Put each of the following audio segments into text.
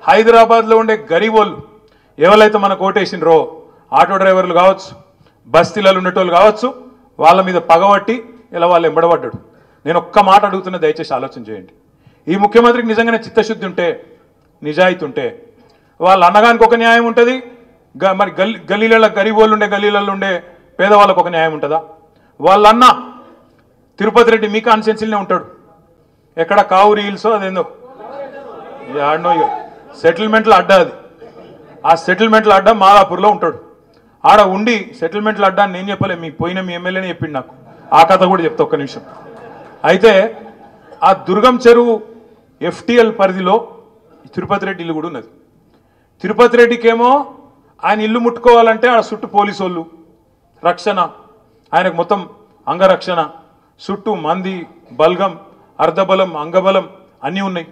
హైదరాబాద్లో ఉండే గరీబోళ్ళు ఎవరైతే మనకు ఓటేసినరో ఆటో డ్రైవర్లు కావచ్చు, బస్తీలలో ఉండేటోళ్ళు కావచ్చు, వాళ్ళ మీద పగబట్టి ఇలా వాళ్ళు ఎంబడబడ్డాడు. నేను ఒక్క మాట అడుగుతున్నా, దయచేసి ఆలోచన చేయండి. ఈ ముఖ్యమంత్రికి నిజంగానే చిత్తశుద్ధి ఉంటే, నిజాయితీ ఉంటే, వాళ్ళ అన్నగానికి ఒక న్యాయం ఉంటుంది, మరి గల్లీలలో గరీబోళ్ళు ఉండే గల్లీలలో ఉండే పేదవాళ్ళకు ఒక న్యాయం ఉంటుందా? వాళ్ళన్న తిరుపతి రెడ్డి మీ కాన్స్టిట్యున్సీలోనే ఉంటాడు. ఎక్కడ కావురి హిల్సో అదేందో ఆడనో సెటిల్మెంట్ల అడ్డా, అది ఆ సెటిల్మెంట్ల అడ్డా మాదాపూర్లో ఉంటాడు. ఆడ ఉండి సెటిల్మెంట్ల అడ్డా నేను చెప్పలే, మీ ఎమ్మెల్యేనే చెప్పిండు నాకు. ఆ కథ కూడా చెప్తా ఒక్క నిమిషం. అయితే ఆ దుర్గం చెరువు FTL పరిధిలో తిరుపతి రెడ్డి ఇల్లు కూడా ఉన్నది. తిరుపతి రెడ్డికేమో ఆయన ఇల్లు ముట్టుకోవాలంటే ఆడ చుట్టూ పోలీసు వాళ్ళు రక్షణ, ఆయనకు మొత్తం అంగరక్షణ, చుట్టూ మంది, బల్గం, అర్ధబలం, అంగబలం అన్నీ ఉన్నాయి.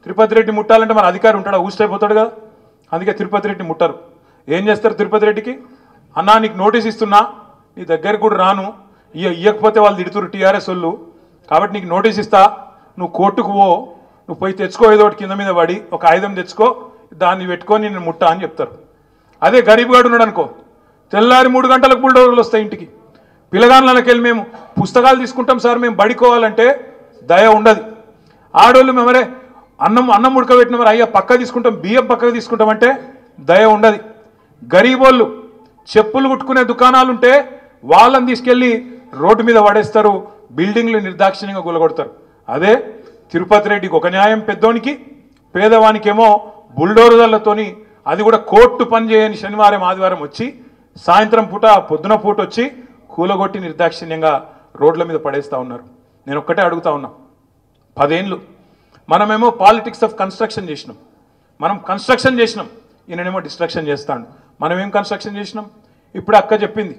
తిరుపతి రెడ్డి ముట్టాలంటే మన అధికారి ఉంటాడా? ఊసిపోతాడు కదా. అందుకే తిరుపతి రెడ్డి ముట్టరు. ఏం చేస్తారు తిరుపతి రెడ్డికి? అన్నా నీకు నోటీస్ ఇస్తున్నా, నీ దగ్గరికి కూడా రాను, ఇవ్వకపోతే వాళ్ళు తిడుతురు TRS వాళ్ళు, కాబట్టి నీకు నోటీస్ ఇస్తా, నువ్వు కోర్టుకు పో, నువ్వు పోయి తెచ్చుకో, ఏదో ఒకటి కింద మీద పడి ఒక ఆయుధం తెచ్చుకో, దాన్ని పెట్టుకొని నేను ముట్టా అని చెప్తారు. అదే గరీబ్ గాడు ఉన్నాడు అనుకో, తెల్లారి 3 గంటలకు బుల్డోజర్లు వస్తాయి ఇంటికి. పిల్లగాళ్ళకి వెళ్ళి మేము పుస్తకాలు తీసుకుంటాం సార్, మేము బడికోవాలంటే దయ ఉండదు. ఆడోళ్ళు మేమరే అన్నం ఉడకబెట్టిన మరి అయ్యా పక్క తీసుకుంటాం, బియ్యం పక్కకు తీసుకుంటామంటే దయ ఉండదు. గరీబోళ్ళు చెప్పులు కుట్టుకునే దుకాణాలు ఉంటే వాళ్ళని తీసుకెళ్ళి రోడ్డు మీద పడేస్తారు, బిల్డింగ్లు నిర్దాక్షిణ్యంగా కూలగొడతారు. అదే తిరుపతి రెడ్డికి ఒక న్యాయం పెద్దోనికి, పేదవానికేమో బుల్డోజర్లతోని, అది కూడా కోర్టు పని చేయని శనివారం ఆదివారం వచ్చి సాయంత్రం పూట పొద్దున పూట వచ్చి కూలగొట్టి నిర్దాక్షిణ్యంగా రోడ్ల మీద పడేస్తూ ఉన్నారు. నేను ఒక్కటే అడుగుతా ఉన్నా, 10 ఏళ్ళు మనమేమో పాలిటిక్స్ ఆఫ్ కన్స్ట్రక్షన్ చేసినాం, మనం కన్స్ట్రక్షన్ చేసినాం, ఈయననేమో డిస్ట్రక్షన్ చేస్తాడు. మనం ఏం కన్స్ట్రక్షన్ చేసినాం? ఇప్పుడు అక్క చెప్పింది,